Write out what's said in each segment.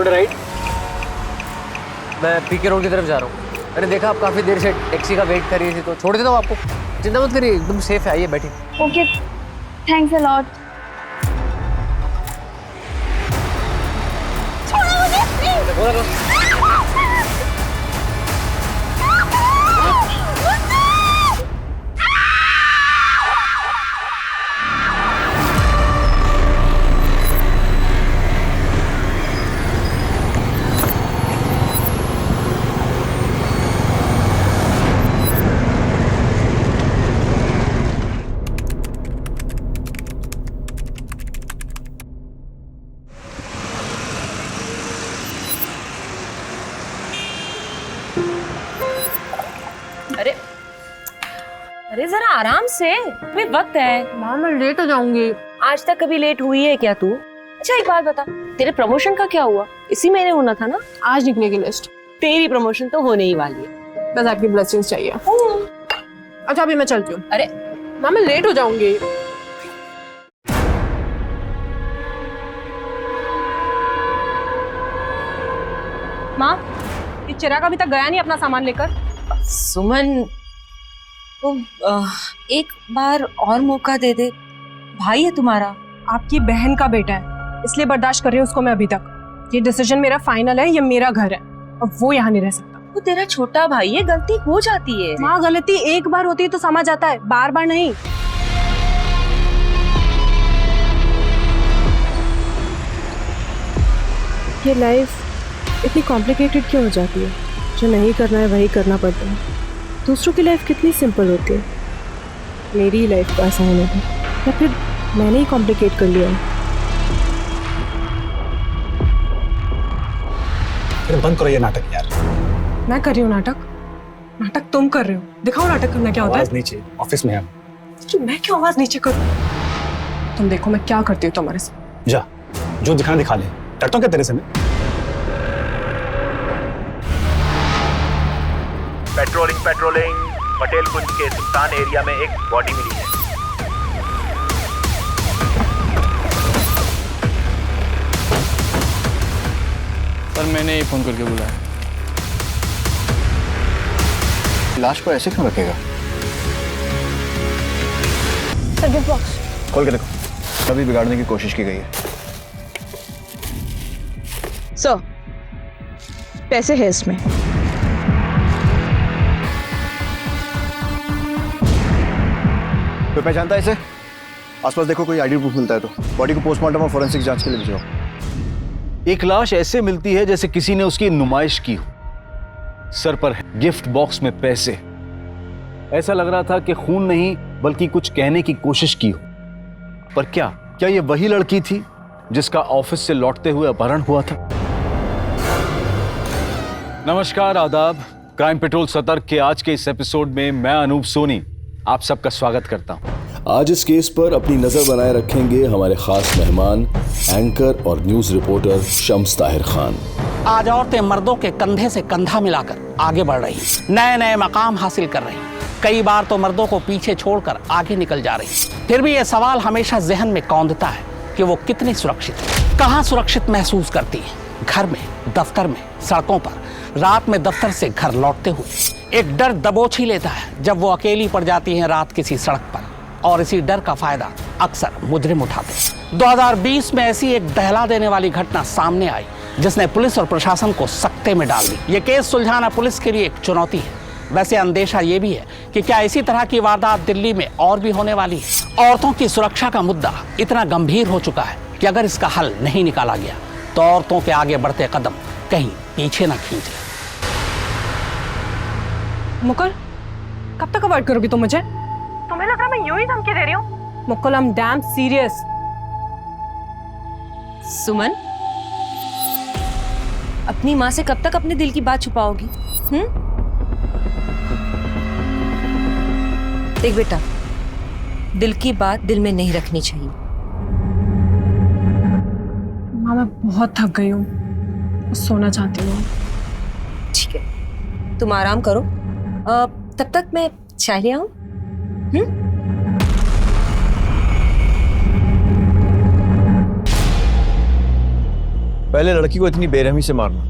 Road right. मैं पीके road की तरफ जा रहा हूँ। मैंने देखा आप काफ़ी देर से टैक्सी का वेट कर रही थी, तो छोड़ देता हूँ आपको। चिंता मत करिए, एकदम सेफ है। आइए बैठिए। Okay, thanks a lot. अरे जरा आराम से, अभी वक्त है। माँ मैं लेट हो जाऊंगी। आज तक कभी लेट हुई है क्या तू? अच्छा एक बात बता, तेरे प्रमोशन का क्या हुआ? इसी महीने होना था ना? आज निकलेगी लिस्ट। तेरी प्रमोशन तो होने ही वाली है। बस आपकी ब्लेसिंग्स चाहिए। अच्छा अभी मैं चलती हूँ। अरे माँ मैं लेट हो जाऊंगी। माँ ये चिराग अभी तक गया नहीं अपना सामान लेकर। सुमन, तो एक बार और मौका दे दे। भाई है तुम्हारा। आपकी बहन का बेटा है, इसलिए बर्दाश्त कर रही हूँ उसको मैं अभी तक। ये डिसीजन मेरा फाइनल है, ये मेरा घर है और वो यहाँ नहीं रह सकता। वो तेरा छोटा भाई है, गलती हो जाती है। माँ गलती एक बार होती है तो समझ आता है, बार बार नहीं। ये लाइफ इतनी कॉम्प्लिकेटेड क्यों हो जाती है? जो नहीं करना है वही करना पड़ता है। दूसरों की लाइफ कितनी सिंपल होती है। मेरी लाइफ को आसान है या फिर मैंने ही कॉम्प्लिकेट कर लिया है? फिर बंद करो ये नाटक यार। मैं कर रही हूँ नाटक? नाटक तुम कर रहे हो। दिखाओ नाटक करना क्या होता है। आवाज नीचे, ऑफिस में हम। कि मैं क्यों आवाज नीचे करूँ? तुम देखो मैं क्या करती हूँ तुम्हारे साथ। जा, जो दिखाना दिखा ले। डरता हूँ क्या तेरे से मैं? पेट्रोलिंग पटेल कुंज के सुल्तान एरिया में एक बॉडी मिली है। सर मैंने ही फोन करके बुलाया। लाश को ऐसे क्यों रखेगा? सर गिफ्ट बॉक्स खोल के देखो। तभी बिगाड़ने की कोशिश की गई है। सर पैसे है इसमें। कोई पहचानता है इसे? आसपास देखो, कोई आईडी प्रूफ मिलता है तो बॉडी को पोस्टमार्टम और फोरेंसिक जांच के लिए भिजवाओ। एक लाश ऐसे मिलती है जैसे किसी ने उसकी नुमाइश की हो। सर पर गिफ्ट बॉक्स में पैसे। ऐसा लग रहा था कि खून नहीं बल्कि कुछ कहने की कोशिश की हो। पर क्या ये वही लड़की थी जिसका ऑफिस से लौटते हुए अपहरण हुआ था? नमस्कार, आदाब। क्राइम पेट्रोल सतर्क के आज के इस एपिसोड में मैं अनूप सोनी आप सबका स्वागत करता हूं। आज इस केस पर अपनी नजर बनाए रखेंगे हमारे खास मेहमान एंकर और न्यूज रिपोर्टर शम्स ताहिर खान। आज औरतें मर्दों के कंधे से कंधा मिलाकर आगे बढ़ रही, नए नए मकाम हासिल कर रही, कई बार तो मर्दों को पीछे छोड़कर आगे निकल जा रही। फिर भी ये सवाल हमेशा जहन में कौंधता है कि वो कितनी सुरक्षित है, कहाँ सुरक्षित महसूस करती है। घर में, दफ्तर में, सड़कों पर, रात में दफ्तर से घर लौटते हुए एक डर दबोच ही लेता है जब वो अकेली पड़ जाती है रात किसी सड़क पर, और इसी डर का फायदा अक्सर मुजरिम उठाते हैं। 2020 में ऐसी एक दहला देने वाली घटना सामने आई जिसने पुलिस और प्रशासन को सकते में डाल दी। ये केस सुलझाना पुलिस के लिए एक चुनौती है। वैसे अंदेशा ये भी है कि क्या इसी तरह की वारदात दिल्ली में और भी होने वाली है। औरतों की सुरक्षा का मुद्दा इतना गंभीर हो चुका है कि अगर इसका हल नहीं निकाला गया तो औरतों के आगे बढ़ते कदम कहीं पीछे न खींच ले। मुकुल कब तक अवॉइड करोगी तुम मुझे? तुम्हें लग रहा मैं यूं ही धमकी दे रही हूँ? Mukul I am damn serious. Suman, अपनी माँ से कब तक अपने दिल की बात छुपाओगी? देख बेटा, दिल की बात दिल में नहीं रखनी चाहिए। माँ मैं बहुत थक गई हूँ, सोना चाहती हूँ। ठीक है, तुम आराम करो। तब तक मैं चाय ले आऊं? पहले लड़की को इतनी बेरहमी से मारना,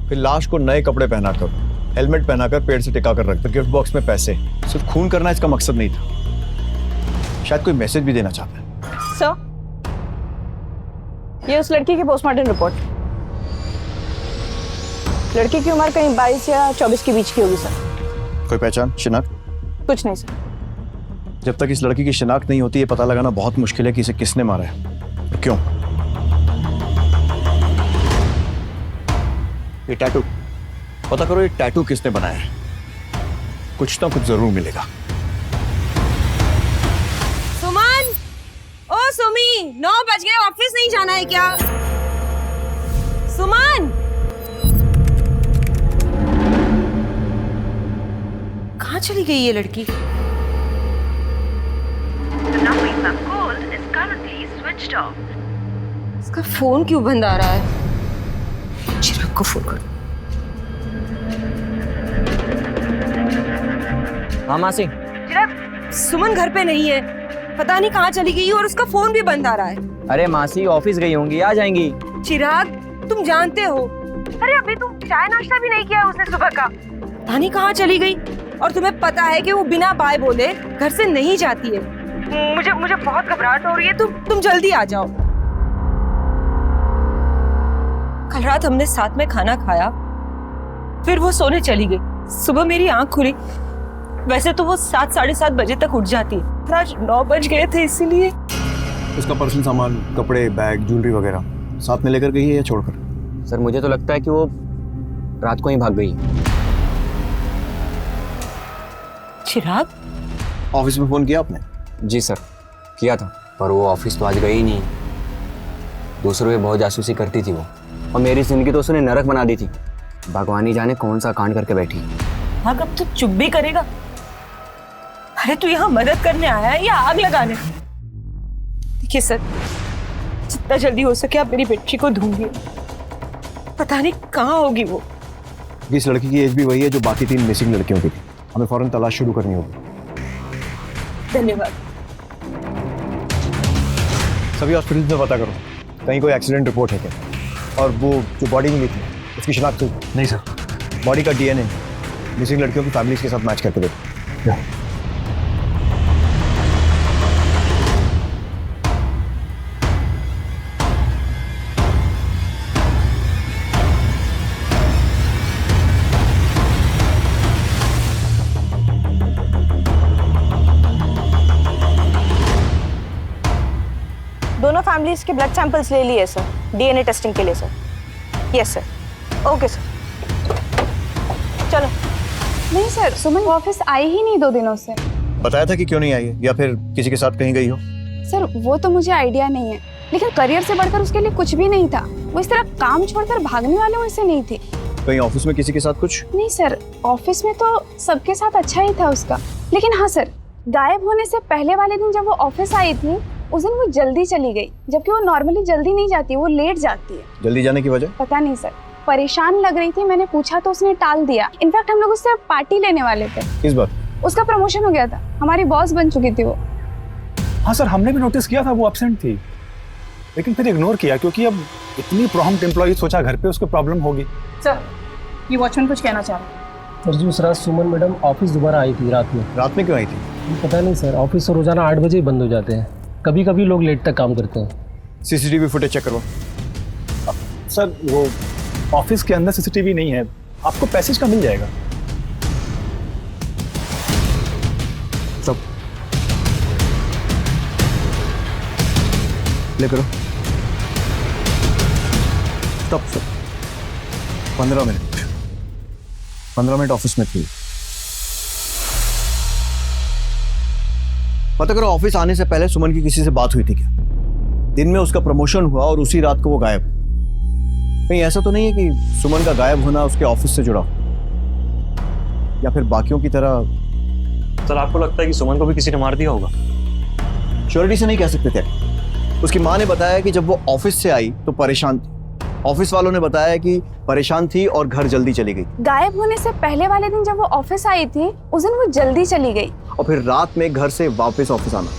फिर लाश को नए कपड़े पहनाकर, हेलमेट पहनाकर पेड़ से टिका कर रखकर गिफ्ट बॉक्स में पैसे, सिर्फ खून करना इसका मकसद नहीं था। शायद कोई मैसेज भी देना चाहता है। सर, ये उस लड़की की पोस्टमार्टम रिपोर्ट। लड़की की उम्र कहीं 22 या 24 के बीच की होगी सर। कोई पहचान, शिनाख्त? कुछ नहीं सर। जब तक इस लड़की की शिनाख्त नहीं होती, ये पता लगाना बहुत मुश्किल है कि इसे किसने मारा है और क्यों। ये टैटू, पता करो ये टैटू किसने बनाया है। कुछ ना कुछ जरूर मिलेगा। सुमन, ओ सुमी, 9 बज गए, ऑफिस नहीं जाना है क्या? सुमन, कहाँ चली गई ये लड़की? इसका फोन क्यों बंद आ रहा है? चिराग को फोन कर। हाँ मासी। चिराग, सुमन घर पे नहीं है, पता नहीं कहाँ चली गई और उसका फोन भी बंद आ रहा है। अरे मासी ऑफिस गई होंगी, आ जाएंगी। चिराग, तुम जानते हो, अरे अभी तुम चाय नाश्ता भी नहीं किया उसने सुबह का। पता नहीं कहाँ चली गई और तुम्हें पता है कि वो बिना बाय बोले घर से नहीं जाती है। मुझे बहुत घबराहट हो रही है, तुम जल्दी आ जाओ। कल रात हमने साथ में खाना खाया, फिर वो सोने चली गई। सुबह मेरी आंख खुली, वैसे तो वो 7 साढ़े 7 बजे तक उठ जाती है, आज 9 बज गए थे, इसीलिए। उसका पर्सनल सामान, कपड़े, बैग, ज्वेलरी वगैरह साथ में लेकर गई है या छोड़कर? सर मुझे तो लगता है कि वो रात को ही भाग गई। चिराग, ऑफिस में फोन किया आपने? जी सर, किया था, पर वो ऑफिस तो आज गई ही नहीं। दूसरों पे बहुत जासूसी करती थी वो, और मेरी जिंदगी तो उसने नरक बना दी थी। भगवान ही जाने कौन सा कांड करके बैठी। हाँ, अब तू चुप भी करेगा? अरे तू यहाँ मदद करने आया है या आग लगाने? देखिए सर, जितना जल्दी हो सके आप मेरी बेटी को ढूंढिए, पता नहीं कहाँ होगी वो। इस लड़की की एज भी वही है जो बाकी 3 मिसिंग लड़कियों की थी। हमें फौरन तलाश शुरू करनी होगी। धन्यवाद। सभी हॉस्पिटल में पता करो, कहीं कोई एक्सीडेंट रिपोर्ट है क्या? और वो जो बॉडी मिली थी उसकी शिनाख्त हुई? नहीं सर। बॉडी का डीएनए मिसिंग लड़कियों की फैमिलीज के साथ मैच करके देखो। दोनों फैमिलीज के ब्लड सैंपल्स ले लिए सर, डीएनए टेस्टिंग के लिए sir. Yes sir. Okay sir, चलो। नहीं सर, सुमन ऑफिस आई ही नहीं 2 दिनों से। बताया था कि क्यों नहीं आई है, या फिर किसी के साथ कहीं गई हो? सर वो तो मुझे आइडिया नहीं है, लेकिन करियर से बढ़कर उसके लिए कुछ भी नहीं था। वो इस तरह काम छोड़कर भागने वाले वैसे नहीं थी। कहीं ऑफिस में किसी के साथ कुछ? नहीं सर, ऑफिस में तो सबके साथ अच्छा ही था उसका, लेकिन हाँ सर, गायब होने से पहले वाले दिन जब वो ऑफिस आई थी, उस दिन वो जल्दी चली गई, जबकि वो नॉर्मली जल्दी नहीं जाती, वो लेट जाती है। जल्दी जाने की वजह? पता नहीं सर, परेशान लग रही थी, मैंने पूछा तो उसने टाल दिया। इनफैक्ट हम लोग उससे पार्टी लेने वाले थे। किस बात? उसका प्रमोशन हो गया था, हमारी बॉस बन चुकी थी वो। हाँ सर, हमने भी नोटिस किया था वो एब्सेंट थी, लेकिन फिर इग्नोर किया क्योंकि अब इतनी प्रॉम्प्ट एम्प्लॉई, सोचा घर पे उसको प्रॉब्लम होगी। सर, ये वॉचमैन कुछ कहना चाह रहा है। सर जी, उस रात सुमन मैडम ऑफिस दोबारा आई थी रात में। रात में क्यों आई थी? पता नहीं सर, ऑफिस तो रोजाना 8 बजे ही बंद हो जाते हैं, कभी कभी लोग लेट तक काम करते हैं। सीसीटीवी फुटेज चेक करवा। सर वो ऑफिस के अंदर सीसीटीवी नहीं है, आपको पैसेज का मिल जाएगा। सब ले करो। Stop sir. 15 मिनट ऑफिस में थी। पता करो ऑफिस आने से पहले सुमन की किसी से बात हुई थी क्या? दिन में उसका प्रमोशन हुआ और उसी रात को वो गायब। कहीं ऐसा तो नहीं है कि सुमन का गायब होना उसके ऑफिस से जुड़ा, या फिर बाकियों की तरह? सर आपको लगता है कि सुमन को भी किसी ने मार दिया होगा? श्योरिटी से नहीं कह सकते थे। उसकी माँ ने बताया कि जब वो ऑफिस से आई तो परेशान थी। ऑफिस वालों ने बताया कि परेशान थी और घर जल्दी चली गई। गायब होने से पहले वाले दिन जब वो ऑफिस आई थी, उस दिन वो जल्दी चली गई। और फिर रात में घर से वापस ऑफिस आना।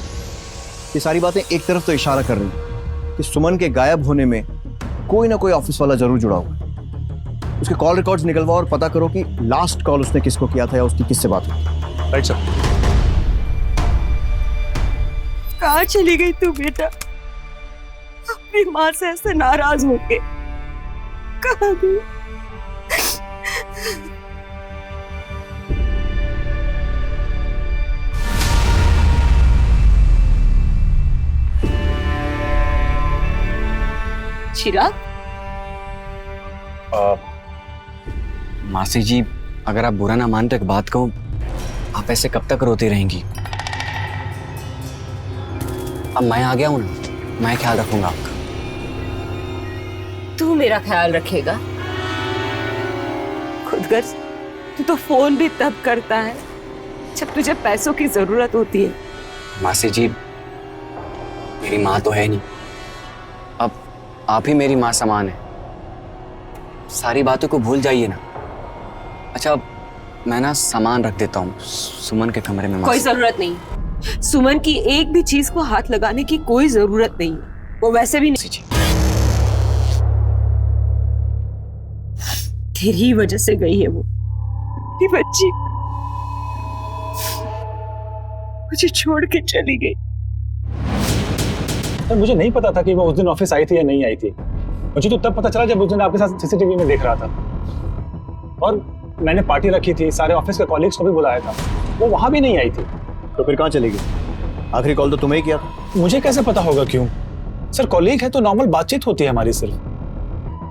ये सारी बातें एक तरफ तो इशारा कर रही हैं कि सुमन के गायब होने में कोई ना कोई ऑफिस वाला जरूर जुड़ा होगा। उसके कॉल रिकॉर्ड्स निकलवाओ और पता करो कि लास्ट कॉल उसने किसको किया था या उसकी किससे बात हुई। Right sir. कहाँ चली गई तू बेटा? अपनी माँ से ऐसे नाराज होके कहाँ गई? चिराग, मासी जी, अगर आप बुरा ना मानते एक बात कहूं, आप ऐसे कब तक रोती रहेंगी? अब मैं आ गया हूं ना, मैं ख्याल रखूंगा आपका। तू मेरा ख्याल रखेगा? खुदगर्ज, तू तो फोन भी तब करता है जब तुझे पैसों की जरूरत होती है। मासी जी, मेरी माँ तो है नहीं, अब आप ही मेरी माँ समान है। सारी बातों को भूल जाइए ना। अच्छा, अब मैं ना सामान रख देता हूँ सुमन के कमरे में। कोई जरूरत नहीं, सुमन की एक भी चीज को हाथ लगाने की कोई जरूरत नहीं। वो वैसे भी नहीं, तेरी वजह से गई है वो, तेरी बच्ची मुझे छोड़ के चली गई। सर, मुझे नहीं पता था कि वो उस दिन ऑफिस आई थी या नहीं आई थी। मुझे तो तब पता चला जब उस दिन आपके साथ सीसीटीवी में देख रहा था। और मैंने पार्टी रखी थी, सारे ऑफिस के कॉलीग्स को भी बुलाया था, वो वहां भी नहीं आई थी। तो फिर कहाँ चली गई? आखिरी कॉल तो तुम्हें ही किया था। मुझे कैसे पता होगा? क्यों सर, कॉलीग है तो नॉर्मल बातचीत होती है हमारी। सिर्फ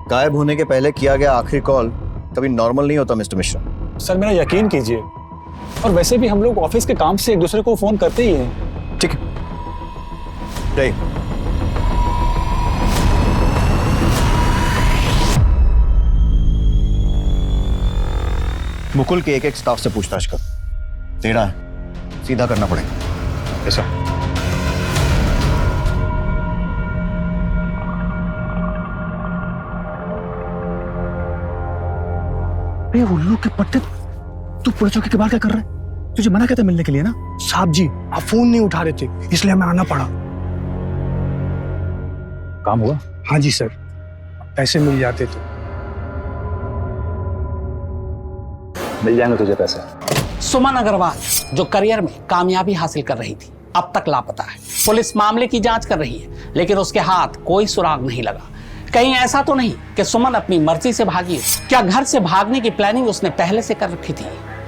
गायब होने के पहले किया गया आखिरी कॉल कभी नॉर्मल नहीं होता मिस्टर मिश्रा। सर, मेरा यकीन कीजिए, और वैसे भी हम लोग ऑफिस के काम से एक दूसरे को फोन करते ही हैं। ठीक है, नहीं। मुकुल के एक स्टाफ से पूछताछ कर। टेढ़ा है, सीधा करना पड़ेगा। ऐसा उल्लू के पट्टे, तू पुलिस चौकी के बाहर क्या कर रहा है? तुझे मना कहता मिलने के लिए ना? साहब जी, आप फोन नहीं उठा रहे थे, इसलिए हमें आना पड़ा। काम हुआ? हाँ जी सर, पैसे मिल जाते तो। मिल जाएंगे तुझे पैसे। सुमन अग्रवाल जो करियर में कामयाबी हासिल कर रही थी, अब तक लापता है। पुलिस मामले की जांच कर रही है, लेकिन उसके हाथ कोई सुराग नहीं लगा। कहीं ऐसा तो नहीं कि सुमन अपनी मर्जी से भागी हो? क्या घर से भागने की प्लानिंग उसने पहले से कर रखी थी?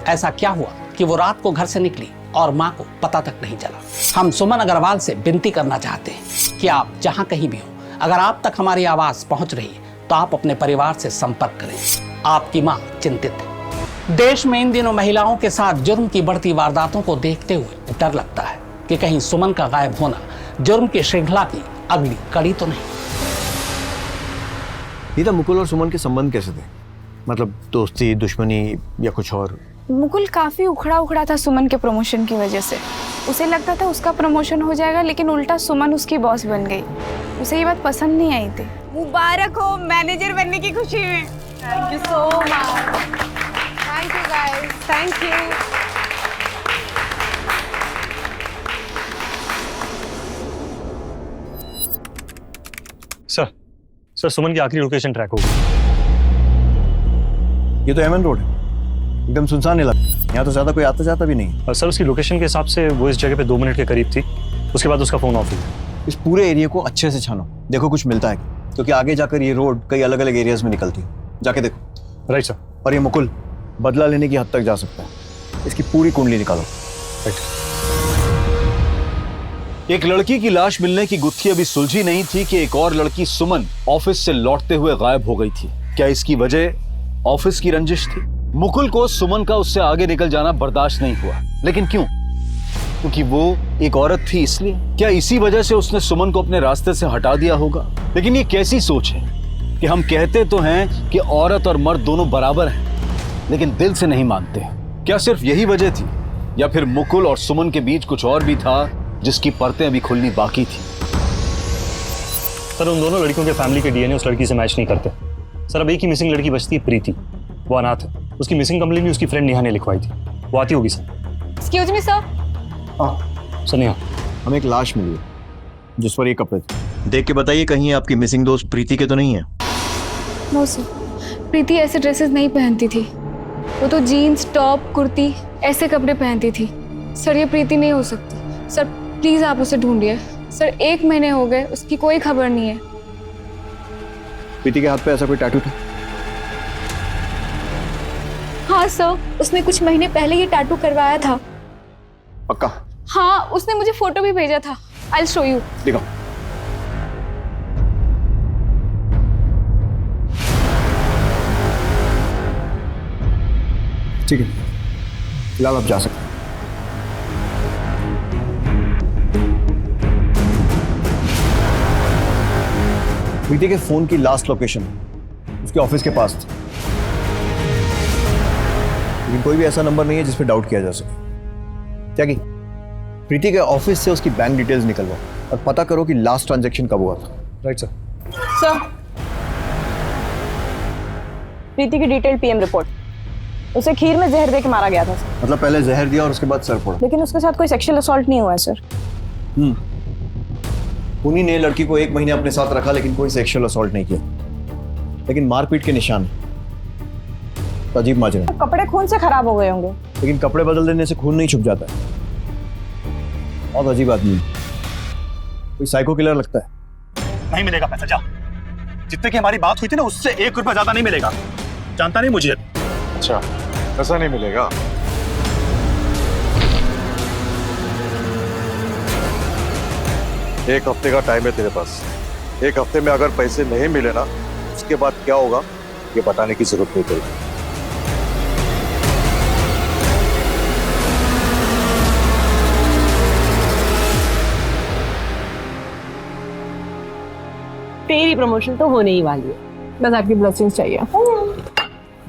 ऐसा क्या हुआ कि वो रात को घर से निकली और माँ को पता तक नहीं चला? हम सुमन अग्रवाल से विनती करना चाहते हैं कि आप जहां कहीं भी हो, अगर आप तक हमारी आवाज पहुंच रही है तो आप अपने परिवार से संपर्क करें। आपकी माँ चिंतित है। देश में इन दिनों महिलाओं के साथ जुर्म की बढ़ती वारदातों को देखते हुए डर लगता है कि कहीं सुमन का गायब होना जुर्म की श्रृंखला की अगली कड़ी तो नहीं। गीता, मुकुल और सुमन के संबंध कैसे थे? मतलब दोस्ती, दुश्मनी या कुछ और? मुकुल काफी उखड़ा था सुमन के प्रमोशन की वजह से। उसे लगता था उसका प्रमोशन हो जाएगा, लेकिन उल्टा सुमन उसकी बॉस बन गई। उसे ये बात पसंद नहीं आई थी। मुबारक हो मैनेजर बनने की खुशी में। Thank you so much. Thank you guys, thank you. Sir, Suman की आखिरी लोकेशन ट्रैक हो गई। ये तो एमएन रोड है, एकदम सुनसान इलाका, यहाँ तो ज्यादा कोई आता जाता भी नहीं। सर, उसकी लोकेशन के हिसाब से वो इस जगह पे 2 मिनट के करीब थी, उसके बाद उसका फोन ऑफ हुआ। इस पूरे एरिया को अच्छे से छानो, देखो कुछ मिलता है, क्योंकि आगे जाकर ये रोड कई अलग अलग एरियाज में निकलती है। जाके देखो। Right sir. और ये मुकुल बदला लेने की हद तक जा सकता है, इसकी पूरी कुंडली निकालो। राइट। एक लड़की की लाश मिलने की गुत्थी अभी सुलझी नहीं थी कि एक और लड़की सुमन ऑफिस से लौटते हुए गायब हो गई थी। क्या इसकी वजह ऑफिस की रंजिश थी? मुकुल को सुमन का उससे आगे निकल जाना बर्दाश्त नहीं हुआ, लेकिन क्यों? क्योंकि वो एक औरत थी इसलिए? क्या इसी वजह से उसने सुमन को अपने रास्ते से हटा दिया होगा? लेकिन ये कैसी सोच है कि हम कहते तो हैं कि औरत और मर्द दोनों बराबर हैं, लेकिन दिल से नहीं मानते। क्या सिर्फ यही वजह थी, या फिर मुकुल और सुमन के बीच कुछ और भी था जिसकी परतें अभी खुलनी बाकी थी? सर, उन दोनों लड़कियों के फैमिली के डीएनए उस लड़की से मैच नहीं करते। सर, अब एक ही मिसिंग लड़की बचती है, प्रीति। वो अनाथ है। उसकी मिसिंग कंप्लेंट भी उसकी फ्रेंड नेहा ने लिखवाई थी। वो आती होगी सर। Excuse me sir. हाँ सर। नेहा, हमें एक लाश मिली है जिस पर ये कपड़े थे। देख के बताइए कहीं आपकी मिसिंग दोस्त प्रीति के तो नहीं है? नो सर, प्रीति ऐसे ड्रेसेस नहीं पहनती थी। वो तो जीन्स, टॉप, कुर्ती ऐसे कपड़े पहनती थी। सर ये प्रीति नहीं हो सकती। सर प्लीज़ आप उसे ढूंढिए। सर 1 महीने हो गए, उसकी कोई खबर नहीं है। प्रीति के हाथ पे ऐसा कोई टैटू था? हाँ सर, उसने कुछ महीने पहले ये टैटू करवाया था। पक्का? हाँ, उसने मुझे फोटो भी भेजा था। I will show you. दिखाओ। ठीक है, फिलहाल आप जा सकते हैं। प्रीति के फोन की लास्ट लोकेशन उसके ऑफिस के पास थी, लेकिन कोई भी ऐसा नंबर नहीं है जिस पे डाउट किया जा सके। क्या की प्रीति के ऑफिस से उसकी बैंक डिटेल्स निकलवाओ और पता करो कि लास्ट ट्रांजैक्शन कब हुआ था। Right sir. सर, प्रीति की डिटेल पीएम रिपोर्ट। उसे खीर में जहर दे के मारा गया था सर। मतलब पहले जहर दिया और उसके बाद सर फोड़ा? लेकिन उसके साथ कोई सेक्सुअल असॉल्ट नहीं हुआ है सर। उन्हीं ने लड़की को 1 महीने अपने साथ रखा लेकिन कोई सेक्सुअल असॉल्ट नहीं किया, लेकिन मारपीट के निशान। तो अजीब माजरा। तो कपड़े खून से खराब हो गए होंगे। लेकिन कपड़े बदल देने से खून नहीं छुप जाता है। बहुत अजीब आदमी, कोई साइको किलर लगता है। नहीं मिलेगा पैसा, जा। जितने की हमारी बात हुई थी ना, उससे 1 रुपया ज्यादा नहीं मिलेगा। जानता नहीं मुझे। अच्छा, पैसा नहीं मिलेगा? एक हफ्ते का टाइम है तेरे पास। 1 हफ्ते में अगर पैसे नहीं मिले ना, उसके बाद क्या होगा ये बताने की जरूरत नहीं पड़ेगी। तेरी प्रमोशन तो होने ही वाली है, बस आपकी ब्लेसिंग्स चाहिए।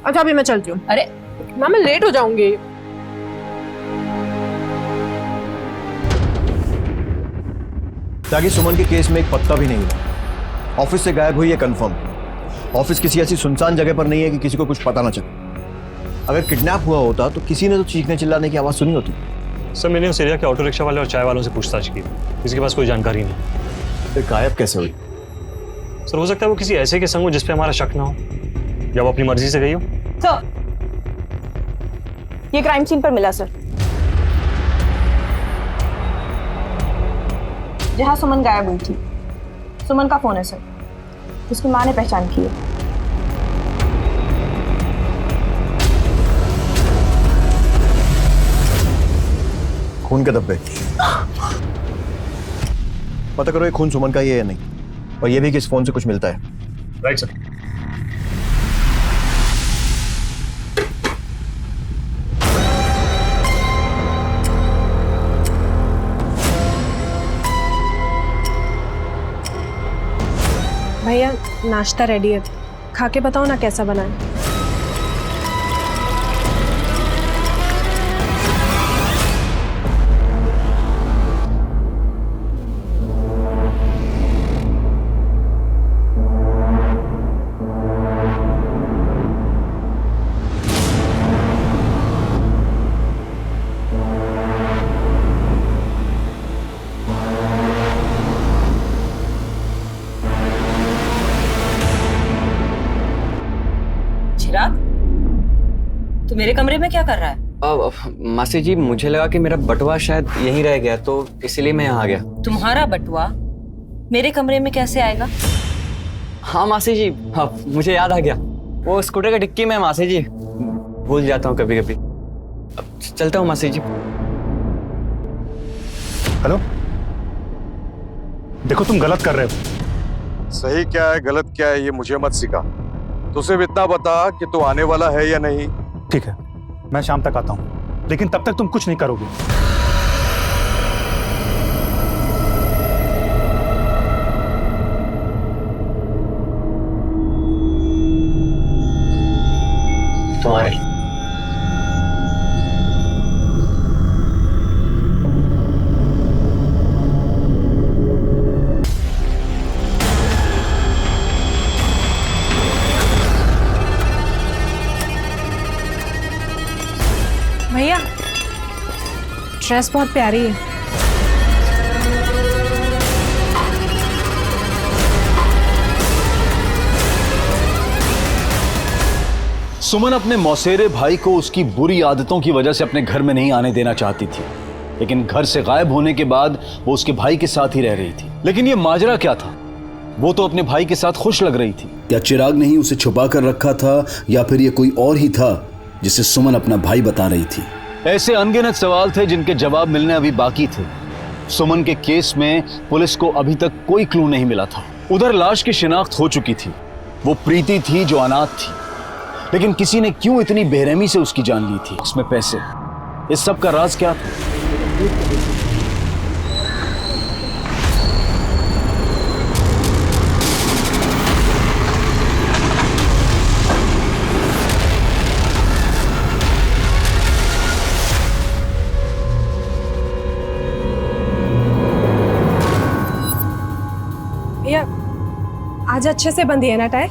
अच्छा अभी मैं चलती हूँ। अरे मैम मैं लेट हो जाऊंगी। ताकि सुमन के केस में एक पत्ता भी नहीं मिला। ऑफिस से गायब हुई है कंफर्म। ऑफिस किसी ऐसी सुनसान जगह पर नहीं है कि किसी को कुछ पता ना चले। अगर किडनैप हुआ होता तो किसी ने तो चीखने चिल्लाने की आवाज सुनी होती। सर मैंने उस एरिया के ऑटो रिक्शा वाले और चाय वालों से पूछताछ की, किसी के पास कोई जानकारी नहीं। फिर गायब कैसे हुई? सर हो सकता है वो किसी ऐसे के संग हो जिस पे हमारा शक ना हो, या वो अपनी मर्जी से गई हो। सर ये क्राइम सीन पर मिला सर, जहां सुमन गायब हुई थी। सुमन का फोन है सर, उसकी मां ने पहचान की है। खून के धब्बे। पता करो ये खून सुमन का ही है या नहीं, और ये भी कि इस फोन से कुछ मिलता है। Right sir. भैया नाश्ता रेडी है, खा के बताओ ना कैसा बना है। तू मेरे कमरे में क्या कर रहा है? मासी जी मुझे लगा कि मेरा बटुआ शायद यहीं रह गया, तो इसीलिए मैं यहाँ आ गया। तुम्हारा बटुआ मेरे कमरे में कैसे आएगा? हाँ मासी जी, हाँ मुझे याद आ गया, वो स्कूटर का डिक्की में मासी जी, भूल जाता हूँ कभी कभी। अब चलता हूँ मासी जी। हेलो, देखो तुम गलत कर रहे हो। सही क्या है गलत क्या है ये मुझे मत सिखा, तो सिर्फ इतना बता कि तू आने वाला है या नहीं। ठीक है, मैं शाम तक आता हूं, लेकिन तब तक तुम कुछ नहीं करोगे। तुम्हारे भैया ड्रेस बहुत प्यारी है। सुमन अपने मौसेरे भाई को उसकी बुरी आदतों की वजह से अपने घर में नहीं आने देना चाहती थी, लेकिन घर से गायब होने के बाद वो उसके भाई के साथ ही रह रही थी। लेकिन ये माजरा क्या था? वो तो अपने भाई के साथ खुश लग रही थी। क्या चिराग ने ही उसे छुपा कर रखा था या फिर ये कोई और ही था जिसे सुमन अपना भाई बता रही थी? ऐसे अनगिनत सवाल थे जिनके जवाब मिलने अभी बाकी थे। सुमन के केस में पुलिस को अभी तक कोई क्लू नहीं मिला था। उधर लाश की शिनाख्त हो चुकी थी, वो प्रीति थी जो अनाथ थी, लेकिन किसी ने क्यों इतनी बेरहमी से उसकी जान ली थी? उसमें पैसे, इस सब का राज क्या था? भैया आज अच्छे से बंधी है ना टाई?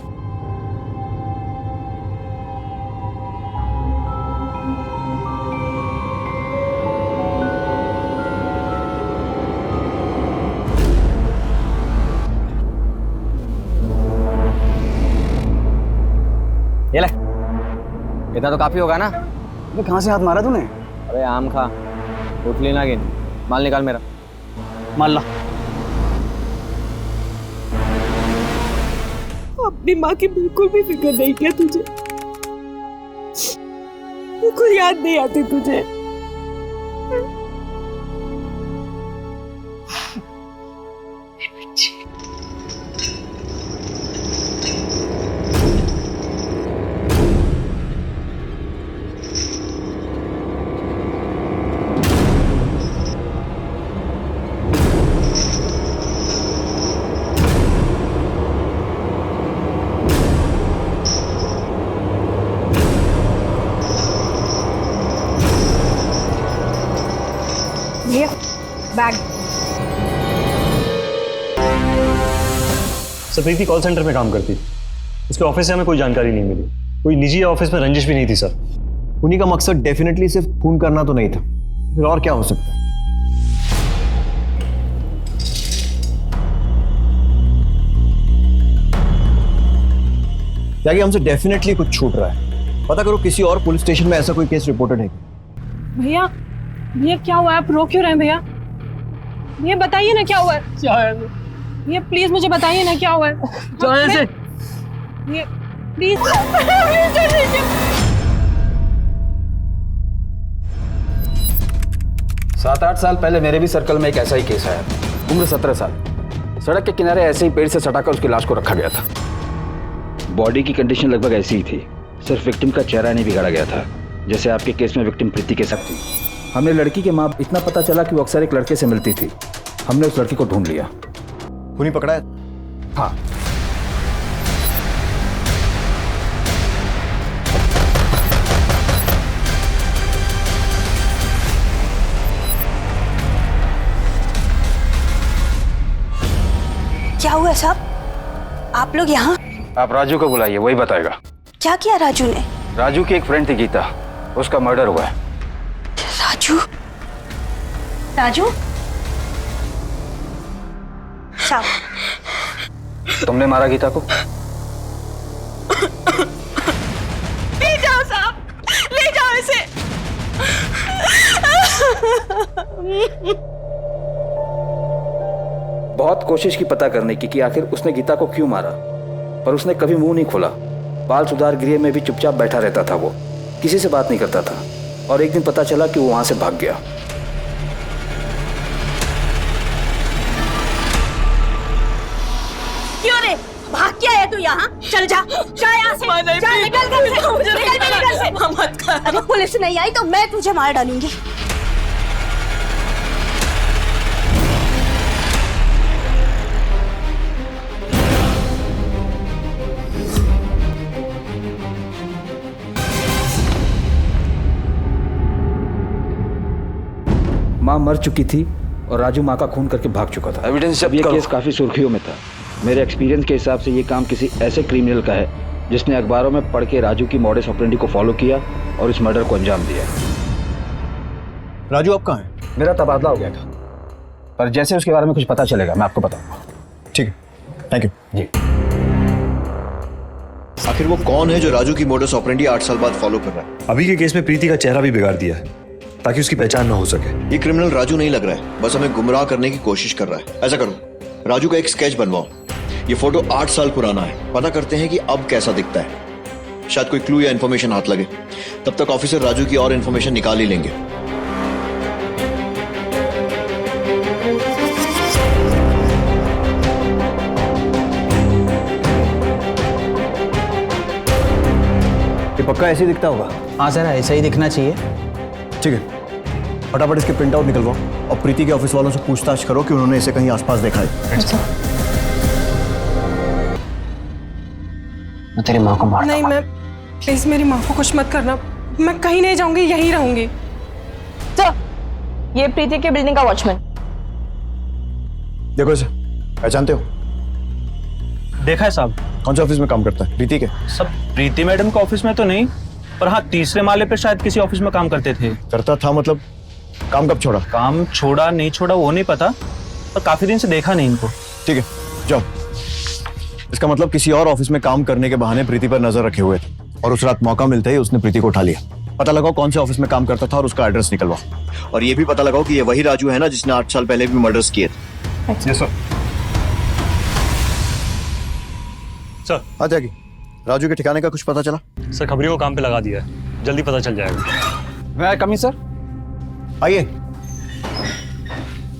ये ले, इतना तो काफी होगा ना? अबे कहाँ से हाथ मारा तूने? अबे आम खा, उठ लेना गिन, माल निकाल मेरा। माल ला। अपनी माँ की बिल्कुल भी फिक्र नहीं किया तुझे, बिल्कुल याद नहीं आती तुझे। बैग। सर प्रीति कॉल सेंटर में काम करती, उसके ऑफिस से हमें कोई जानकारी नहीं मिली। कोई निजी ऑफिस में रंजिश भी नहीं थी सर। उन्हीं का मकसद डेफिनेटली सिर्फ खून करना तो नहीं था, फिर और क्या हो सकता है? क्या हमसे डेफिनेटली कुछ छूट रहा है? पता करो किसी और पुलिस स्टेशन में ऐसा कोई केस रिपोर्टेड है। भैया भैया क्या हुआ है? आप रो क्यों रहे हैं भैया? भैया बताइए ना क्या हुआ है? क्या है? भैया प्लीज मुझे बताइए ना क्या हुआ है? से भैया प्लीज। 7-8 साल पहले मेरे भी सर्कल में एक ऐसा ही केस आया। उम्र 17 साल। सड़क के किनारे ऐसे ही पेड़ से सटाकर उसकी लाश को रखा गया था। बॉडी की कंडीशन लगभग ऐसी ही थी, सिर्फ विक्टिम का चेहरा नहीं बिगाड़ा गया था, जैसे आपके केस में विक्टिम प्रीति के साथ थी। हमने लड़की के माँ इतना पता चला कि वो अक्सर एक लड़के से मिलती थी। हमने उस लड़की को ढूंढ लिया। खूनी पकड़ा है? हाँ। क्या हुआ साहब? आप लोग यहाँ? आप राजू को बुलाइए, वही बताएगा। क्या किया राजू ने? राजू की एक फ्रेंड थी गीता, उसका मर्डर हुआ है। राजू? राजू? साहब तुमने मारा गीता को? ले जाओ साहब, ले जाओ इसे। बहुत कोशिश की पता करने की कि आखिर उसने गीता को क्यों मारा, पर उसने कभी मुंह नहीं खोला। बाल सुधार गृह में भी चुपचाप बैठा रहता था, वो किसी से बात नहीं करता था। और एक दिन पता चला कि वो वहां से भाग गया। क्यों रे? भाग क्या है तू यहाँ? चल जा, जा यहाँ से, जा निकल घर से, निकल मेरे घर से। मत कर। अगर पुलिस नहीं आई तो मैं तुझे मार डालूंगी। माँ मर चुकी थी और राजू माँ का खून करके भाग चुका था। एविडेंस जब्त करो। ये केस काफी सुर्खियों में था। मेरे एक्सपीरियंस के हिसाब से ये काम किसी ऐसे क्रिमिनल का है जिसने अखबारों में पढ़ के राजू की मॉडस ऑपरेंडी को फॉलो किया और इस मर्डर को अंजाम दिया। राजू आप कहाँ हैं? मेरा तबादला हो गया था, पर जैसे उसके बारे में कुछ पता चलेगा मैं आपको बताऊंगा। ठीक है, थैंक यू जी। आखिर वो कौन है जो राजू की मोडस ऑपरेंडी 8 साल बाद फॉलो कर रहा है? अभी के केस में प्रीति का चेहरा भी बिगाड़ दिया है ताकि उसकी पहचान ना हो सके। ये क्रिमिनल राजू नहीं लग रहा है, बस हमें गुमराह करने की कोशिश कर रहा है। ऐसा करो, राजू का एक स्केच बनवाओ। ये फोटो 8 साल पुराना है, पता करते हैं कि अब कैसा दिखता है। शायद कोई क्लू या इन्फॉर्मेशन हाथ लगे। तब तक ऑफिसर राजू की और इन्फॉर्मेशन निकाल ही लेंगे। ये पक्का ऐसे ही दिखता होगा? हाँ सर, ऐसा ही दिखना चाहिए। ठीक है, फटाफट इसके प्रिंट आउट निकलवाओ और प्रीति के ऑफिस वालों से पूछताछ करो कि उन्होंने इसे कहीं आसपास देखा है। मैं तेरी माँ को मार नहीं, मैं प्लीज मेरी माँ को कुछ मत करना। मैं कहीं नहीं जाऊंगी, यहीं रहूंगी। सर, ये प्रीति के बिल्डिंग का वॉचमैन। देखो इसे, पहचानते हो? देखा है साहब। कौन से ऑफिस में काम करता है? प्रीति के? सब प्रीति मैडम के ऑफिस में तो नहीं, पर हाँ तीसरे माले पे शायद किसी ऑफिस में काम करते थे। करता था मतलब? काम कब छोड़ा? काम छोड़ा नहीं छोड़ा वो नहीं पता, पर काफी दिन से देखा नहीं इनको। ठीक है, जाओ। इसका मतलब किसी और ऑफिस में काम करने के बहाने प्रीति पर नजर रखे हुए थे और उस रात मौका मिलते ही उसने प्रीति को उठा लिया। पता लगाओ कौन से ऑफिस में काम करता था और उसका एड्रेस निकलवाओ। और ये भी पता लगाओ कि ये वही राजू है ना जिसने 8 साल पहले भी मर्डर्स किए थे। Yes sir. सर, हाँ त्यागी, राजू के ठिकाने का कुछ पता चला? सर, खबरियों को काम पे लगा दिया है, जल्दी पता चल जाएगा। मैं कमी सर? आइए,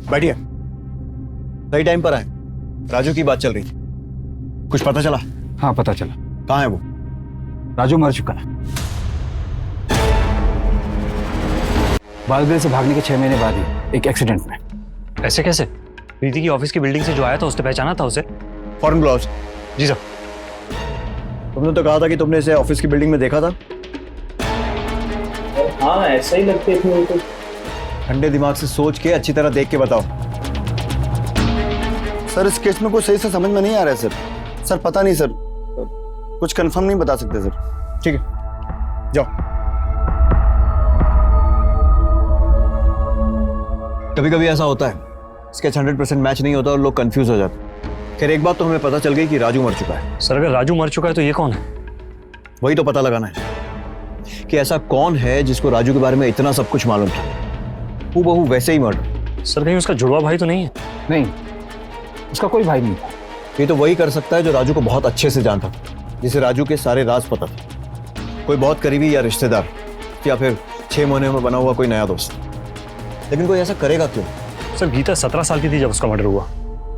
बैठिए। सही टाइम पर आए। राजू की बात चल रही थी, कुछ पता चला? हाँ पता चला। कहाँ है वो? राजू मर चुका है। बालगढ़ से भागने के 6 महीने बाद ही एक एक्सीडेंट में। ऐसे कैसे? प्रीति की ऑफिस की बिल्डिंग से जो आया था उसने पहचाना था उसे? Foreign blouse. जी सर। तुमने तो कहा था कि तुमने इसे ऑफिस की बिल्डिंग में देखा था। हाँ ऐसा ही लगते थे तो। ठंडे दिमाग से सोच के अच्छी तरह देख के बताओ। सर, इस केस में कुछ सही से समझ में नहीं आ रहा है सर। सर पता नहीं सर, कुछ कंफर्म नहीं बता सकते सर। ठीक है, जाओ। कभी कभी ऐसा होता है, स्केच 100% मैच नहीं होता और लोग कंफ्यूज हो जाते। खैर एक बात तो हमें पता चल गई कि राजू मर चुका है। सर, अगर राजू मर चुका है तो ये कौन है? वही तो पता लगाना है कि ऐसा कौन है जिसको राजू के बारे में इतना सब कुछ मालूम था। हूबहू वैसे ही मर्डर। सर, कहीं उसका जुड़वा भाई तो नहीं है? नहीं, उसका कोई भाई नहीं था। ये तो वही कर सकता है जो राजू को बहुत अच्छे से जानता था, जिसे राजू के सारे राज पता था। कोई बहुत करीबी या रिश्तेदार, या फिर 6 महीने में बना हुआ कोई नया दोस्त। लेकिन कोई ऐसा करेगा क्यों? सर, गीता 17 साल की थी जब उसका मर्डर हुआ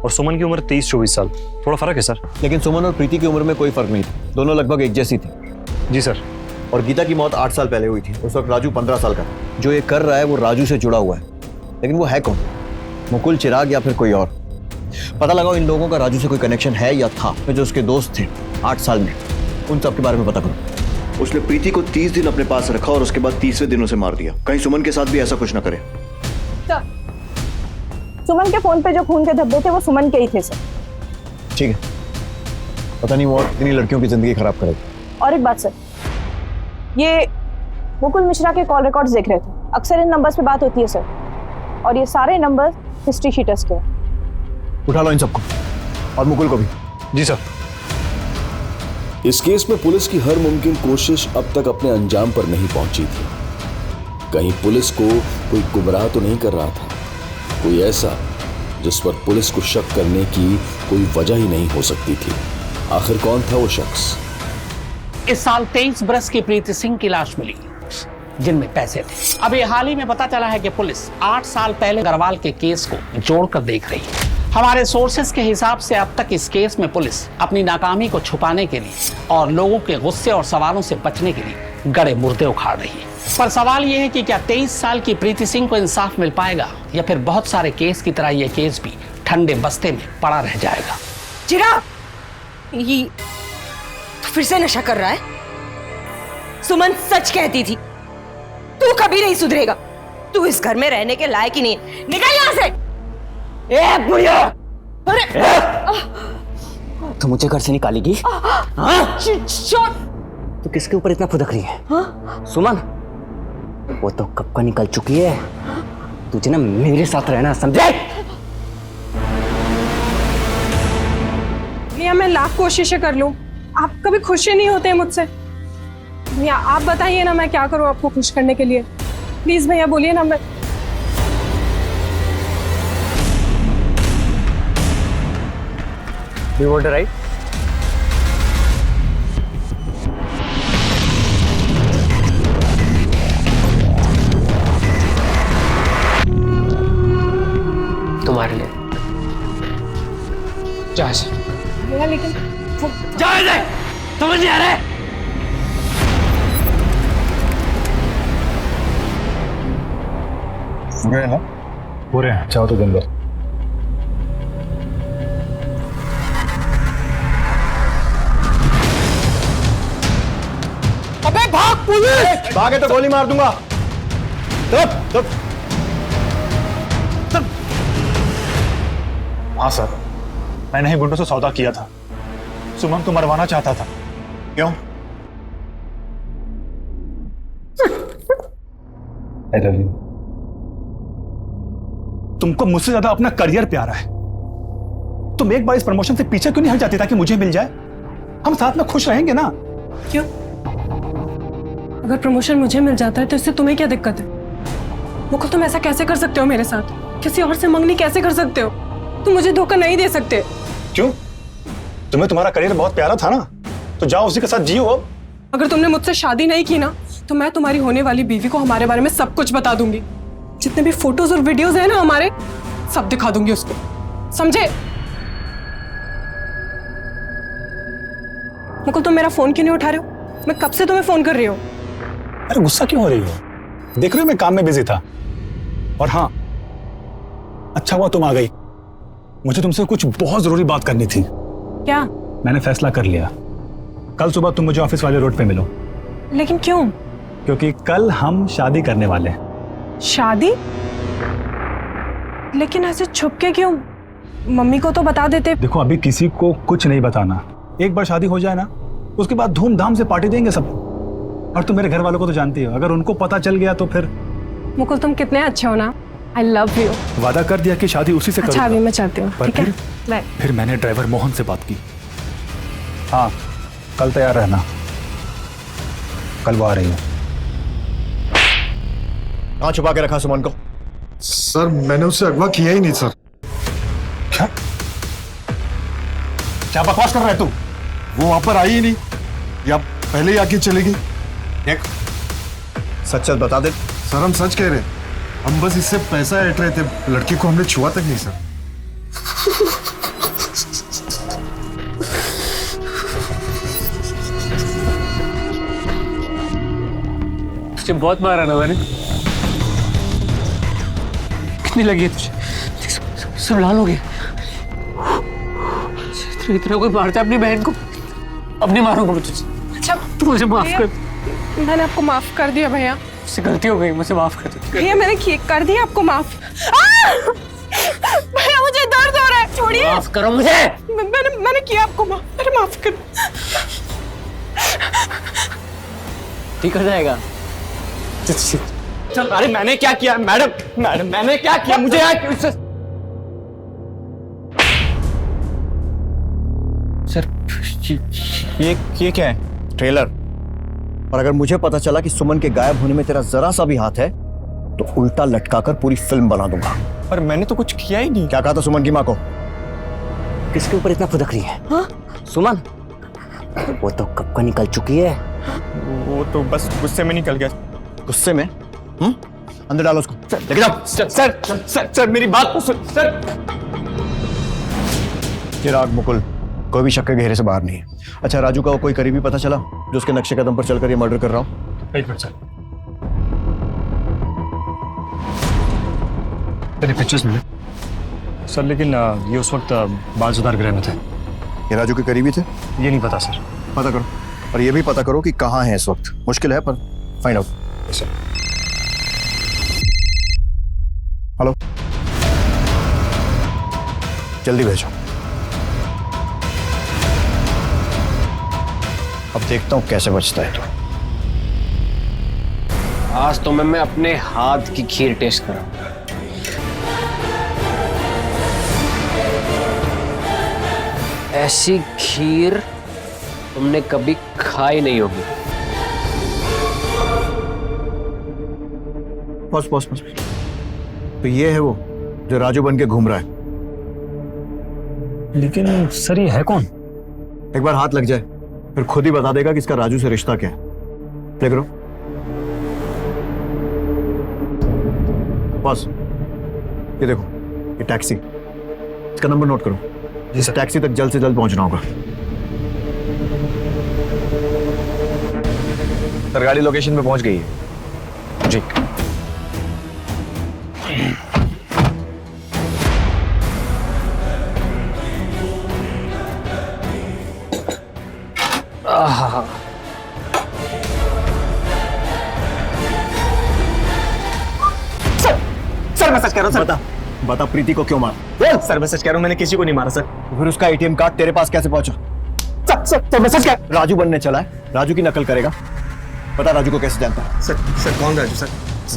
और सुमन की उम्र 23-24 साल। थोड़ा फर्क है सर। लेकिन सुमन और प्रीति की उम्र में कोई फर्क नहीं था, दोनों लगभग एक जैसी थी। जी सर। और गीता की मौत 8 साल पहले हुई थी। उस वक्त राजू 15 साल का था। जो ये कर रहा है वो राजू से जुड़ा हुआ है, लेकिन वो है कौन? मुकुल, चिराग या फिर कोई और? पता लगाओ इन लोगों का राजू से कोई कनेक्शन है या था। जो उसके दोस्त थे 8 साल में, उन सब के बारे में पता करो। उसने प्रीति को 30 दिन अपने पास रखा और उसके बाद 30वें दिन उसे मार दिया। कहीं सुमन के साथ भी ऐसा कुछ ना करे। सुमन के फोन पे जो खून के धब्बे थे वो सुमन के ही थे सर। ठीक है, पता नहीं वो और कितनी लड़कियों की जिंदगी खराब करेगी। और एक बात सर, ये मुकुल मिश्रा के कॉल रिकॉर्ड्स देख रहे थे। अक्सर इन नंबर्स पे बात होती है सर, और ये सारे नंबर हिस्ट्री शीटर्स के हैं। उठा लो इन सबको, और मुकुल को भी। जी सर। इस केस में पुलिस की हर मुमकिन कोशिश अब तक अपने अंजाम पर नहीं पहुंची थी। कहीं पुलिस को कोई गुमराह तो नहीं कर रहा था, कोई ऐसा जिस पर पुलिस को शक करने की कोई वजह ही नहीं हो सकती थी। आखिर कौन था वो शख्स? इस साल 23 बरस की प्रीति सिंह की लाश मिली, जिनमें पैसे थे। अभी हाल ही में पता चला है कि पुलिस 8 साल पहले अग्रवाल के केस को जोड़कर देख रही है। हमारे सोर्सेस के हिसाब से अब तक इस केस में पुलिस अपनी नाकामी को छुपाने के लिए और लोगों के गुस्से और सवालों से बचने के लिए गड़े मुर्दे उखाड़ रही है। पर सवाल यह है कि क्या 23 साल की प्रीति सिंह को इंसाफ मिल पाएगा, या फिर बहुत सारे केस की तरह यह केस भी ठंडे बस्ते में पड़ा रह जाएगा। चिराग, ये तू फिर से नशा कर रहा है? सुमन सच कहती थी, तू कभी नहीं सुधरेगा। तू इस घर में रहने के लायक ही नहीं है। निकल यहाँ से। ए बुढ़िया! अरे तो मुझे घर से निकालेगी? तो किसके ऊपर इतना फुदक रही है? सुमन, वो तो कब का निकल चुकी है। तुझे ना मेरे साथ रहना, समझे? मैं लाख कोशिशें कर लूं, आप कभी खुश ही नहीं होते मुझसे। भैया आप बताइए ना मैं क्या करूँ आपको खुश करने के लिए। प्लीज भैया बोलिए ना। मैं You want to ride? तुम्हारे लिए। जा से। भैया लेकिन जा से। समझ नहीं आ रहा है? पूरे हैं ना? पूरे हैं। चाहो तो दिन लो। अबे भाग पुलिस! भागे तो गोली मार दूंगा। हाँ सर, मैंने ही गुंडों से सौदा किया था। सुमन को मरवाना चाहता था। क्यों? I love you. तुमको मुझसे ज्यादा अपना करियर प्यारा है। तुम एक बार इस प्रमोशन से पीछे क्यों नहीं हट जाती ताकि मुझे मिल जाए? हम साथ में खुश रहेंगे ना? क्यों? अगर प्रमोशन मुझे मिल जाता है तो इससे तुम्हें क्या दिक्कत है? मुकुल तुम ऐसा कैसे कर सकते हो मेरे साथ? किसी और से मंगनी कैसे कर सकते हो? तुम मुझे धोखा नहीं दे सकते। क्यों? तुम्हें तुम्हारा करियर बहुत प्यारा था ना, तो जाओ उसी के साथ जियो। अगर तुमने मुझसे शादी नहीं की ना तो मैं तुम्हारी होने वाली बीवी को हमारे बारे में सब कुछ बता दूंगी। जितने भी फोटोज और वीडियोस हैं ना हमारे, सब दिखा दूंगी उसको। समझे? मुकुल तुम मेरा फोन क्यों नहीं उठा रहे हो? मैं कब से तुम्हें फोन कर रही हूँ। अरे गुस्सा क्यों हो रही हो? देख रहे हो मैं काम में बिजी था। और हाँ, अच्छा हुआ तुम आ गई। मुझे तुमसे कुछ बहुत जरूरी बात करनी थी। क्या? मैंने फैसला कर लिया। कल सुबह तुम मुझे ऑफिस वाले रोड पे मिलो। लेकिन क्यों? क्योंकि कल हम शादी करने वाले हैं। शादी? लेकिन ऐसे छुप के क्यों? मम्मी को तो बता देते। देखो अभी किसी को कुछ नहीं बताना। एक बार शादी हो जाए ना, उसके बाद धूमधाम से पार्टी देंगे सब। और तुम मेरे घर वालों को तो जानती हो, अगर उनको पता चल गया तो फिर। मुकुल तुम कितने अच्छे हो ना। I love you. वादा कर दिया कि शादी उसी से अच्छा अभी मैं चलती हूँ। ठीक है बाय। फिर मैंने ड्राइवर मोहन से बात की। हाँ कल तैयार रहना, कल वो आ रही है। कहाँ छुपा के रखा सुमन को? सर मैंने उससे अगवा किया ही नहीं सर। क्या? क्या बकवास कर रहा है तू? वो वहां पर आई ही नहीं, या पहले ही आके चली गई। देख सच सच बता दे। सर हम सच कह रहे हैं, हम बस इससे पैसा ऐंठ रहे थे। लड़की को हमने छुआ तक नहीं सर। तुझे बहुत मारा ना मैंने। कितनी लगी है तुझे? सब लाल हो गए। इतना कोई मारता है अपनी बहन को? अब नहीं मारूंगा मैं तुझे। अच्छा तू मुझे माफ कर। मैंने आपको माफ कर दिया भैया। मुझसे गलती हो गई, मुझे माफ कर दो। भैया मैंने कर दिया आपको माफ। भैया मुझे दर्द हो रहा है, छोड़िए। माफ करो मुझे। मैंने किया आपको माफ। मेरे माफ कर। ठीक हो जाएगा। चल। अरे मैंने क्या किया मैडम? मैंने क्या किया? मुझे सर ये क्या है? ट्रेलर। और अगर मुझे पता चला कि सुमन के गायब होने में तेरा जरा सा भी हाथ है तो उल्टा लटकाकर पूरी फिल्म बना दूंगा। पर मैंने तो कुछ किया ही नहीं। क्या कहा था सुमन की माँ को? किसके ऊपर इतना फुदक रही है? हाँ? सुमन वो तो कब का निकल चुकी है। वो तो बस गुस्से में निकल गया। गुस्से में? अंदर डालो उसको, लेके जाओ। सर मेरी बात तो सुन सर। चिराग मुकुल कोई भी शक के घेरे से बाहर नहीं है। अच्छा राजू का वो कोई करीबी पता चला जो उसके नक्शे कदम पर चलकर ये मर्डर कर रहा हूँ? एक मिनट सर, तेरे पिक्चर्स मिले सर, लेकिन ये उस वक्त बाल सुधार गृह में थे। ये राजू के करीबी थे? ये नहीं पता सर। पता करो, और ये भी पता करो कि कहाँ है इस वक्त। मुश्किल है पर फाइंड आउट। हेलो, जल्दी भेजो। अब देखता हूं कैसे बचता है। तो आज तो मैं अपने हाथ की खीर टेस्ट कराऊंगा। ऐसी खीर तुमने कभी खाई नहीं होगी। बस बस बस। तो ये है वो जो राजू बन के घूम रहा है। लेकिन सर ये है कौन? एक बार हाथ लग जाए फिर खुद ही बता देगा कि इसका राजू से रिश्ता क्या है। प्ले करो। बस ये देखो, ये टैक्सी, इसका नंबर नोट करो। इस टैक्सी तक जल्द से जल्द पहुंचना होगा। सर गाड़ी लोकेशन पे पहुंच गई है जी। सर मैं सच कह रहा हूँ सर। बता प्रीति को क्यों मारा? बोल। सर मैं सच कह रहा हूँ, मैंने किसी को नहीं मारा सर। फिर उसका एटीएम कार्ड तेरे पास कैसे पहुंचा? सर मैं सच कह। राजू बनने चला है, राजू की नकल करेगा। पता राजू को कैसे जानता है? सर कौन राजू? सर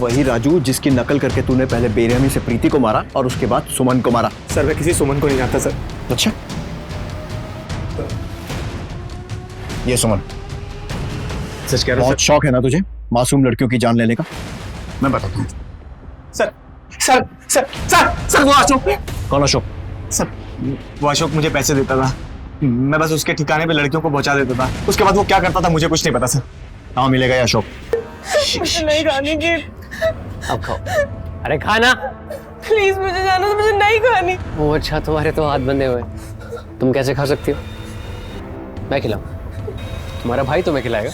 वही राजू जिसकी नकल करके तूने पहले बेरहमी से प्रीति को मारा और उसके बाद सुमन को मारा। सर मैं किसी सुमन को नहीं जानता सर। अच्छा, ये सुमन सच कह रहा हूँ। बहुत शौक है ना तुझे मासूम लड़कियों की जान लेने का? मैं बताता हूँ। Sir sir sir sir sir वो अशोक। कौन अशोक? सर वो अशोक मुझे पैसे देता था, मैं बस उसके ठिकाने पे लड़कियों को पहुंचा देता था। उसके बाद वो क्या करता था मुझे कुछ नहीं पता सर। हाँ मिलेगा ये अशोक। मुझे नहीं खानी की। अब खाओ। अरे खाना प्लीज, मुझे जाना तो मुझे नहीं खानी। वो अच्छा, तुम्हारे तो हाथ बंधे हुए, तुम कैसे खा सकती हो? मैं खिलाऊं? तुम्हारा भाई तुम्हें खिलाएगा।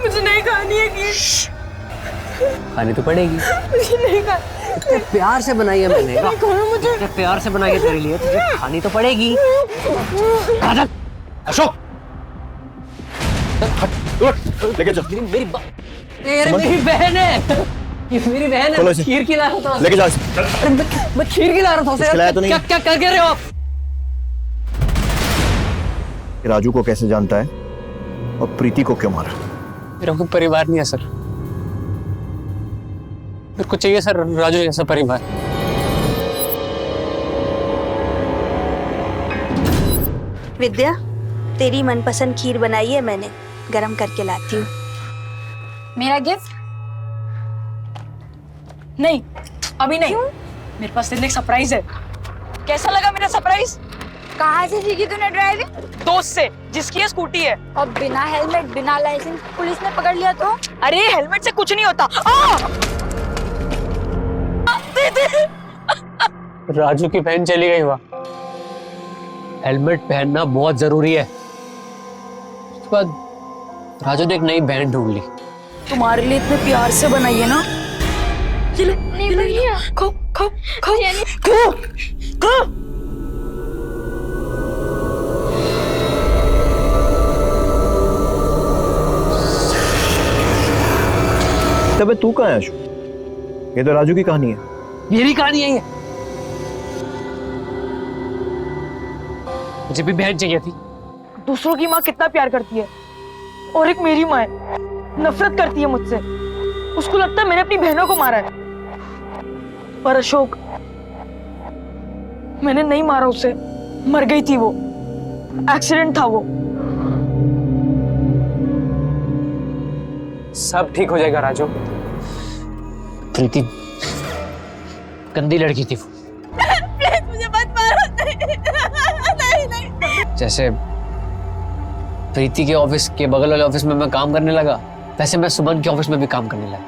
मुझे नहीं खानी है की। खानी तो पड़ेगी। मुझे नहीं खानी। इतने प्यार से बनाई है मैंने। मुझे इतने प्यार से बनाई है तेरे लिए, तुझे खानी तो पड़ेगी। अशोक लेके चल। मेरी बहन है, ये मेरी बहन है। खीर खिला रहा था, लेके जाओ। मैं खीर खिला रहा था उसे। तो क्या क्या कर रहे हो आप? राजू को कैसे जानता है और प्रीति को क्यों मारा? मेरा कोई परिवार नहीं है सर, मेरे को चाहिए सर राजू जैसा परिवार। विद्या, तेरी मनपसंद खीर बनाई है मैंने, गरम करके लाती हूँ। मेरा गिफ्ट? नहीं, अभी नहीं। मेरे पास तेरे लिए एक सरप्राइज है। कैसा लगा मेरा सरप्राइज? कहाँ से सीखी तूने ड्राइविंग? दोस्त से, जिसकी ये स्कूटी है। और बिना हेलमेट बिना लाइसेंस पुलिस ने पकड़ लिया तो? अरे हेलमेट से कुछ नहीं होता। राजू की बहन चली गई वहाँ। हेलमेट पहनना बहुत जरूरी है। उसके बाद राजू ने एक नई बहन ढूंढ ली। तुम्हारे लिए इतने प्यार से बनाई है ना। चलो नहीं भैया, खो खो खो खो खो। तबे तू कहाँ है अशोक? ये तो राजू की कहानी है। मेरी कहानी है ये। मुझे भी बहन चाहिए थी। दूसरों की माँ कितना प्यार करती है, और एक मेरी माँ है, नफरत करती है मुझसे। उसको लगता है मैंने अपनी बहनों को मारा है। पर अशोक, मैंने नहीं मारा उसे, मर गई थी वो। एक्सीडेंट था वो। सब ठीक हो जाएगा राजू। प्रीति गंदी लड़की थी वो। प्लीज मुझे मत मारो। नहीं। जैसे प्रीति के ऑफिस के बगल वाले ऑफिस में मैं काम करने लगा, वैसे मैं सुमन के ऑफिस में भी काम करने लगा।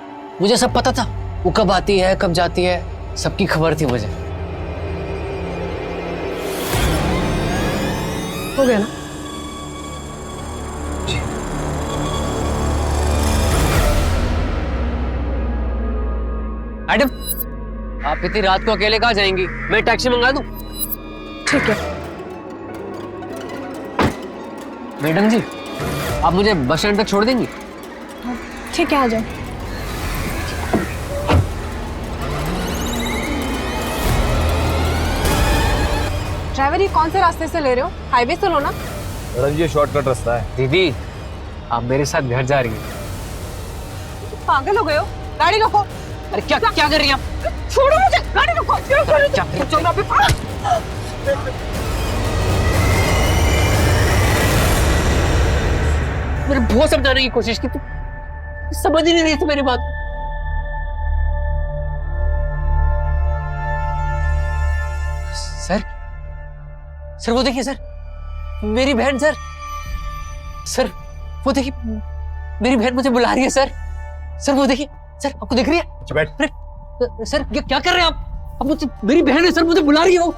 मुझे सब पता था, वो कब आती है कब जाती है, सबकी खबर थी मुझे। हो गया ना? मैडम, आप इतनी रात को अकेले कहाँ जाएंगी? मैं टैक्सी मंगा दूं? ठीक है। मैडम जी, आप मुझे बस स्टैंड तक छोड़ देंगी? ठीक है, आ जाओ। ड्राइवर, ये कौन से रास्ते से ले रहे हो? हाईवे से लो ना। मैडम ये शॉर्टकट रास्ता है। दीदी, आप मेरे साथ घर जा रही हैं। पागल हो गए हो? गाड़ी रोको। अरे क्या क्या कर रही हैं आप? छोड़ो मुझे, गाड़ी रोको। क्या मैंने बहुत समझाने की कोशिश की, तू समझ ही नहीं रही थी मेरी बात। सर वो देखिए सर, मेरी बहन सर वो देखिए, मेरी बहन मुझे बुला रही है सर वो देखिए सर, आपको दिख रही है? अरे सर क्या कर रहे हैं आप? अब मुझे, मेरी बहन है सर, मुझे बुला रही है वो।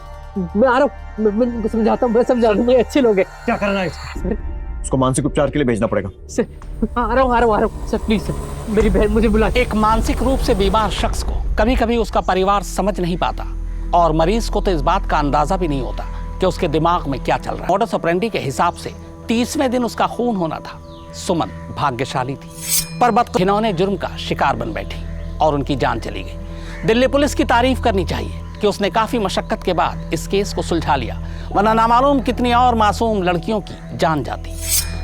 मैं आ रहा हूँ, मैं समझाता हूँ, मैं समझा रहा हूँ, अच्छे लोग हैं। क्या करना है सर? उसको मानसिक उपचार के लिए भेजना पड़ेगा। सर आ रहा हूँ सर, प्लीज सर, मेरी बहन मुझे बुला। एक मानसिक रूप से बीमार शख्स को कभी कभी उसका परिवार समझ नहीं पाता और मरीज को तो इस बात का अंदाजा भी नहीं होता कि उसके दिमाग में क्या चल रहा है। मोडस ऑपरेंडी के हिसाब से 30वें दिन उसका खून होना था। सुमन भाग्यशाली थी, पर बदकिस्मती जुर्म का शिकार बन बैठी और उनकी जान चली गई। दिल्ली पुलिस की तारीफ करनी चाहिए कि उसने काफी मशक्कत के बाद इस केस को सुलझा लिया, वरना नामालूम कितनी और मासूम लड़कियों की जान जाती।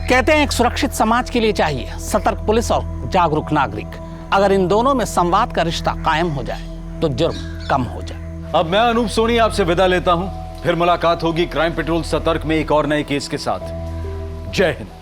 कहते हैं एक सुरक्षित समाज के लिए चाहिए सतर्क पुलिस और जागरूक नागरिक। अगर इन दोनों में संवाद का रिश्ता कायम हो जाए तो जुर्म कम हो जाए। अब मैं अनूप सोनी आपसे विदा लेता हूं, फिर मुलाकात होगी क्राइम पेट्रोल सतर्क में एक और नए केस के साथ। जय हिंद।